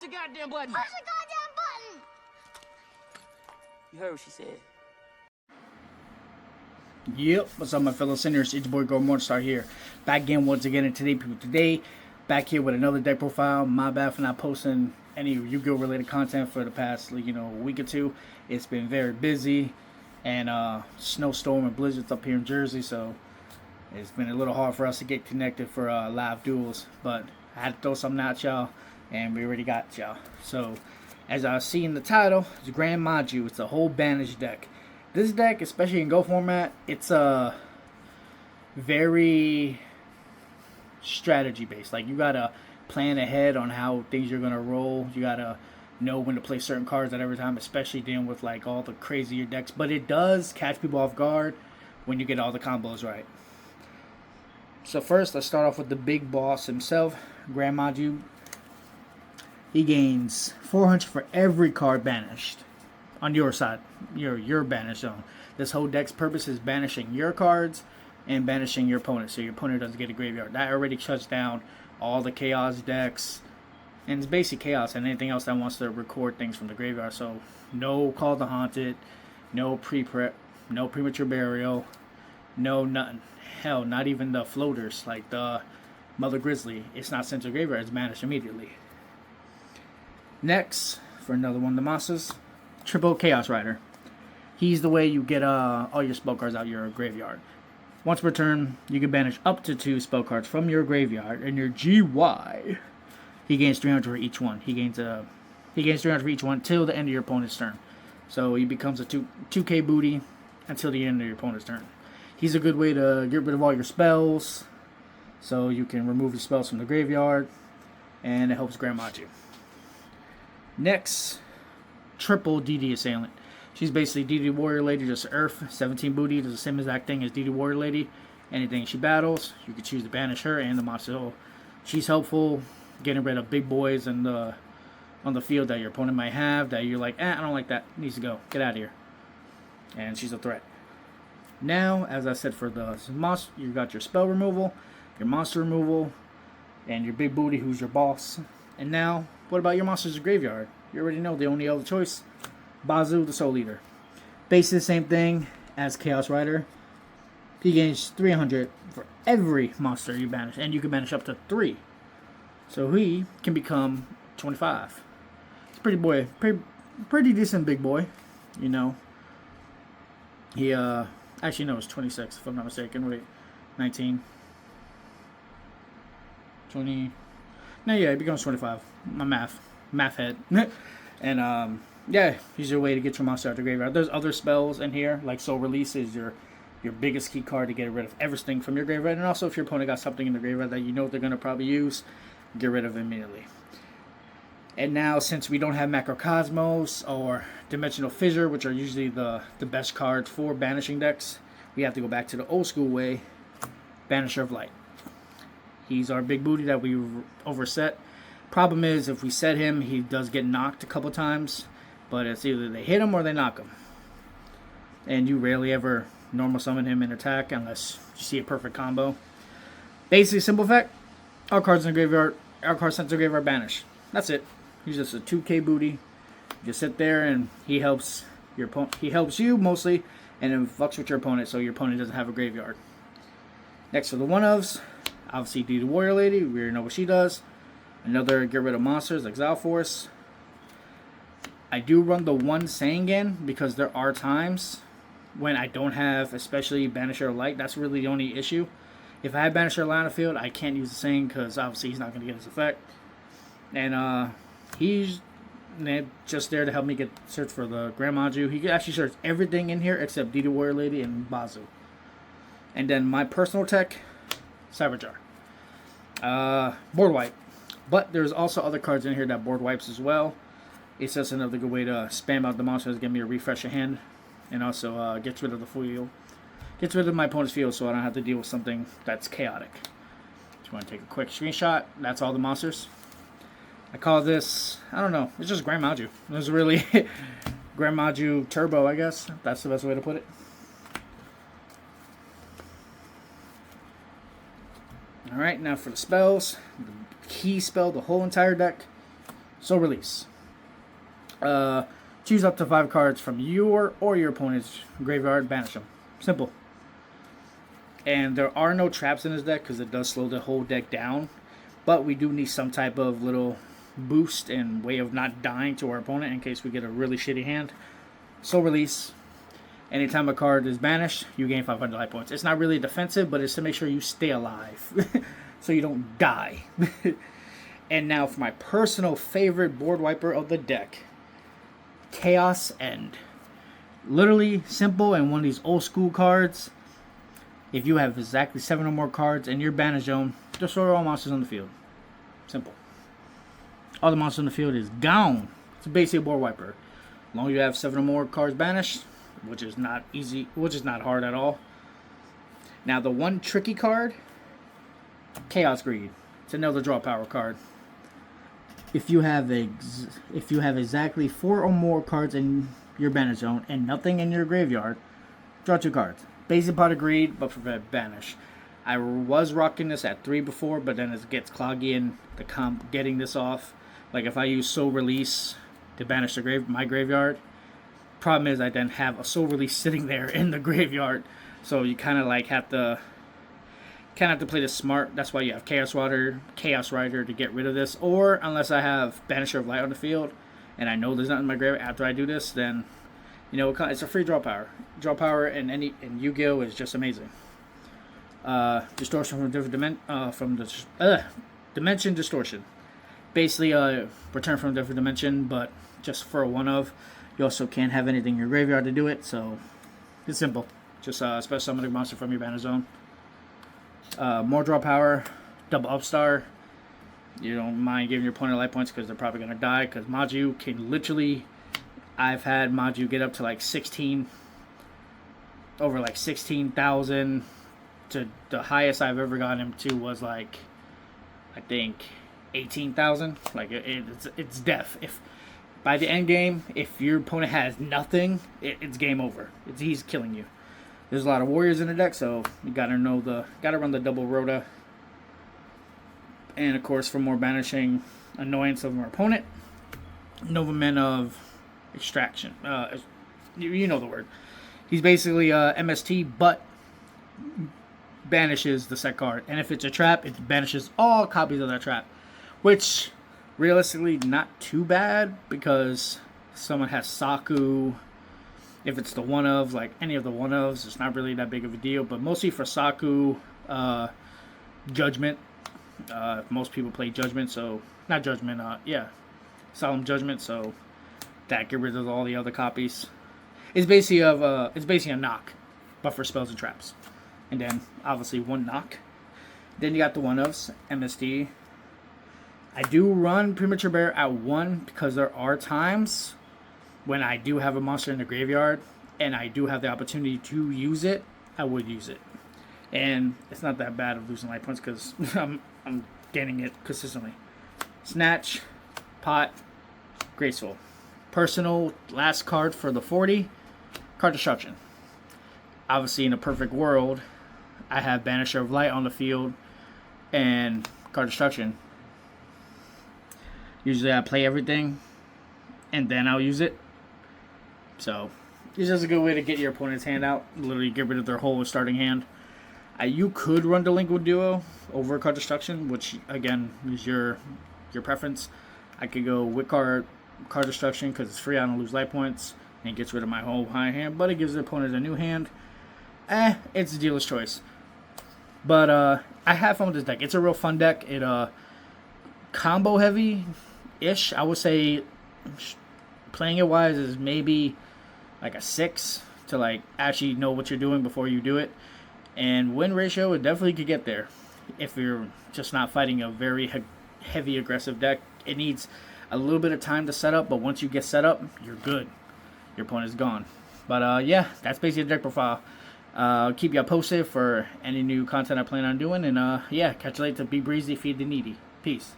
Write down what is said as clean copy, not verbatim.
the goddamn button. Push the goddamn button. You heard what she said. Yep, what's up my fellow sinners, it's your boy Morningstar here. Back again once again, and today, back here with another deck profile. My bad for not posting any Yu-Gi-Oh related content for the past week or two. It's been very busy, and snowstorm and blizzards up here in Jersey, so it's been a little hard for us to get connected for live duels. But I had to throw something at y'all, and we already got y'all. So, as I see in the title, it's Gren Maju. It's a whole banished deck. This deck, especially in Go format, it's very strategy based. Like, you gotta plan ahead on how things are gonna roll. You gotta know when to play certain cards at every time, especially dealing with like all the crazier decks. But it does catch people off guard when you get all the combos right. So first, let's start off with the big boss himself, Gren Maju. He gains 400 for every card banished on your side, your banish zone. This whole deck's purpose is banishing your cards and banishing your opponent, so your opponent doesn't get a graveyard. That already shuts down all the chaos decks, and it's basic chaos and anything else that wants to record things from the graveyard. So no Call the Haunted, no pre-prep, no premature burial, no nothing. Hell, not even the floaters like the Mother Grizzly. It's not sent to the graveyard, it's banished immediately. Next, for another one of the monsters, Triple Chaos Rider. He's the way you get all your spell cards out your graveyard. Once per turn, you can banish up to 2 spell cards from your graveyard and your GY. He gains 300 for each one. He gains 300 for each one till the end of your opponent's turn. So he becomes a 2K booty until the end of your opponent's turn. He's a good way to get rid of all your spells, so you can remove the spells from the graveyard, and it helps Gren Maju. Next, Triple DD Assailant. She's basically DD Warrior Lady, just Earth, 17 booty, does the same exact thing as DD Warrior Lady. Anything she battles, you can choose to banish her and the monster. So she's helpful getting rid of big boys on the field that your opponent might have, that you're like, I don't like that, needs to go, get out of here. And she's a threat. Now, as I said, for the monster, you got your spell removal, your monster removal, and your big booty, who's your boss. And now, what about your monster's graveyard? You already know the only other choice, Maju, the Soul Eater. Basically the same thing as Chaos Rider. He gains 300 for every monster you banish, and you can banish up to 3. So he can become 25. It's pretty decent big boy, you know. He actually no, it's 26 if I'm not mistaken. Wait, 19, 20. No, yeah, it becomes 25. My math head. And yeah, he's your way to get your monster out of the graveyard. There's other spells in here, like Soul Release is your biggest key card to get rid of everything from your graveyard. And also, if your opponent got something in the graveyard that you know they're going to probably use, get rid of it immediately. And now, since we don't have Macrocosmos or Dimensional Fissure, which are usually the best cards for banishing decks, we have to go back to the old school way, Banisher of Light. He's our big booty that we overset. Problem is, if we set him, he does get knocked a couple times, but it's either they hit him or they knock him. And you rarely ever normal summon him in attack unless you see a perfect combo. Basically, simple fact, our cards in the graveyard, our cards sent to the graveyard banished. That's it. He's just a 2K booty. You just sit there and he helps your opponent. He helps you mostly, and then fucks with your opponent so your opponent doesn't have a graveyard. Next for the one-ofs, obviously DD Warrior Lady. We already know what she does. Another get rid of monsters, Exile Force. I do run the one Sangan because there are times when I don't have, especially Banisher of Light. That's really the only issue. If I have Banisher of Light on the field, I can't use the Sangan because obviously he's not going to get his effect. And he's just there to help me search for the Gren Maju. He actually search everything in here except DD Warrior Lady and Maju. And then my personal tech, Cyberjar. Board wipe. But there's also other cards in here that board wipes as well. It's just another good way to spam out the monsters, give me a refresh of hand, and also gets rid of the field. Gets rid of my opponent's field so I don't have to deal with something that's chaotic. Just want to take a quick screenshot. That's all the monsters. I call this, I don't know, it's just Gren Maju. It was really Gren Maju Turbo, I guess. That's the best way to put it. Alright, now for the spells. The key spell, the whole entire deck. So release. Choose up to 5 cards from your or your opponent's graveyard, banish them. Simple. And there are no traps in this deck because it does slow the whole deck down. But we do need some type of little boost and way of not dying to our opponent in case we get a really shitty hand. So release. Anytime a card is banished, you gain 500 life points. It's not really defensive, but it's to make sure you stay alive so you don't die. And now for my personal favorite board wiper of the deck, Chaos End. Literally simple, and one of these old school cards. If you have exactly 7 or more cards in your banish zone, destroy all monsters on the field. Simple. All the monsters on the field is gone. It's basically a board wiper. As long as you have 7 or more cards banished, which is not easy, which is not hard at all. Now the one tricky card, Chaos Greed. It's another draw power card. If you have exactly 4 or more cards in your banish zone and nothing in your graveyard, draw 2 cards. Basic Pot of Greed, but prevent banish. I was rocking this at 3 before, but then it gets cloggy in the comp getting this off. Like if I use Soul Release to banish my graveyard, problem is I then have a Soul Release sitting there in the graveyard, so you kind of like have to play this smart. That's why you have Chaos Rider to get rid of this. Or unless I have Banisher of Light on the field and I know there's nothing in my graveyard after I do this, then you know it's a free draw power. Draw power in Yu-Gi-Oh is just amazing. Distortion from different dimension distortion. Basically, return from a different dimension, but just for a one of. You also can't have anything in your graveyard to do it, so it's simple. Just special summon a monster from your banish zone. More draw power, double upstar. You don't mind giving your opponent life points because they're probably going to die, because Maju can literally, I've had Maju get up to like 16, over like 16,000, to the highest I've ever gotten him to was like, I think 18,000. Like it's death. If by the end game, if your opponent has nothing, it's game over. He's killing you. There's a lot of warriors in the deck, so you gotta run the double rota. And of course, for more banishing annoyance of our opponent, Nova Men of Extraction. You know the word. He's basically MST, but banishes the set card. And if it's a trap, it banishes all copies of that trap, which realistically not too bad because someone has Saku. If it's the one of, like any of the one ofs, it's not really that big of a deal. But mostly for Saku, Judgment. Most people play Judgment, so not Judgment. Solemn Judgment. So that get rid of all the other copies. It's basically a knock, but for spells and traps. And then obviously one knock. Then you got the one ofs, MSD. I do run Premature Bear at 1 because there are times when I do have a monster in the graveyard and I do have the opportunity to use it, I would use it. And it's not that bad of losing life points because I'm getting it consistently. Snatch, Pot, Graceful. Personal last card for the 40, Card Destruction. Obviously in a perfect world, I have Banisher of Light on the field and Card Destruction. Usually I play everything and then I'll use it. So it's just a good way to get your opponent's hand out. Literally get rid of their whole starting hand. You could run Delinquent Duo over Card Destruction, which again is your preference. I could go with Card Destruction because it's free. I don't lose life points and it gets rid of my whole high hand, but it gives the opponent a new hand. It's a dealer's choice. But I have fun with this deck. It's a real fun deck. It combo heavy-ish. I would say playing it wise is maybe like a 6 to like actually know what you're doing before you do it. And win ratio, it definitely could get there if you're just not fighting a very heavy aggressive deck. It needs a little bit of time to set up, but once you get set up, you're good. Your opponent's gone. But yeah, that's basically the deck profile. I'll keep you posted for any new content I plan on doing. And yeah, catch you later. Be breezy, feed the needy. Peace.